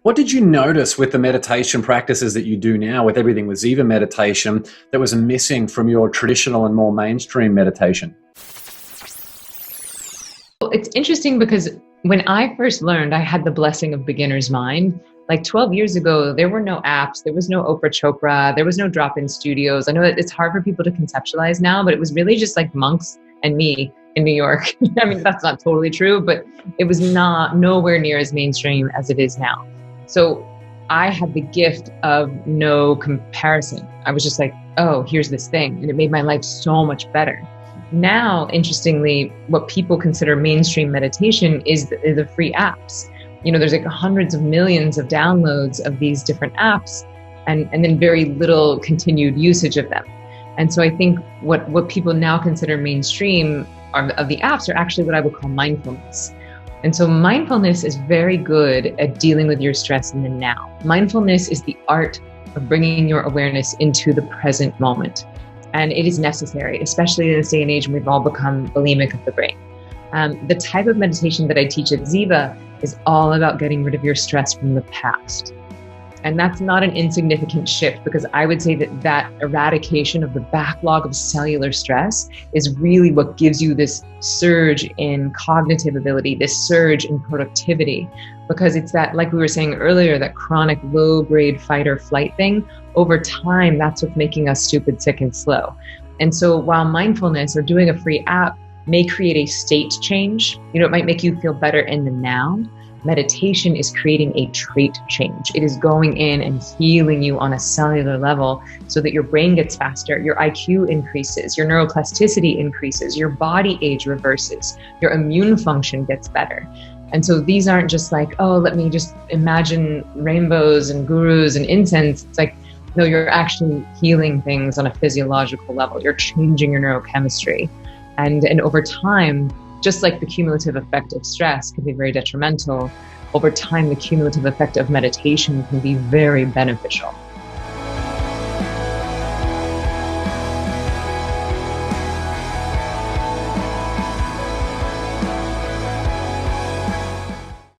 What did you notice with the meditation practices that you do now, with everything with Ziva meditation, that was missing from your traditional and more mainstream meditation? Well, it's interesting because when I first learned, I had the blessing of beginner's mind. Like 12 years ago, there were no apps, there was no Oprah Chopra, there was no drop-in studios. I know that it's hard for people to conceptualize now, but it was really just like monks and me in New York. I mean, that's not totally true, but it was nowhere near as mainstream as it is now. So I had the gift of no comparison. I was just like, oh, here's this thing. And it made my life so much better. Now, interestingly, what people consider mainstream meditation is the free apps. You know, there's like hundreds of millions of downloads of these different apps and then very little continued usage of them. And so I think what people now consider mainstream of the apps are actually what I would call mindfulness. And so mindfulness is very good at dealing with your stress in the now. Mindfulness is the art of bringing your awareness into the present moment. And it is necessary, especially in this day and age when we've all become bulimic of the brain. The type of meditation that I teach at Ziva is all about getting rid of your stress from the past. And that's not an insignificant shift, because I would say that eradication of the backlog of cellular stress is really what gives you this surge in cognitive ability, this surge in productivity, because it's that, like we were saying earlier, that chronic low-grade fight or flight thing. Over time, that's what's making us stupid, sick, and slow. And so while mindfulness or doing a free app may create a state change, it might make you feel better in the now, meditation is creating a trait change. It is going in and healing you on a cellular level so that your brain gets faster, your IQ increases, your neuroplasticity increases, your body age reverses, your immune function gets better. And so these aren't just like, oh, let me just imagine rainbows and gurus and incense. It's like, no, you're actually healing things on a physiological level. You're changing your neurochemistry. And over time, just like the cumulative effect of stress can be very detrimental, over time, the cumulative effect of meditation can be very beneficial.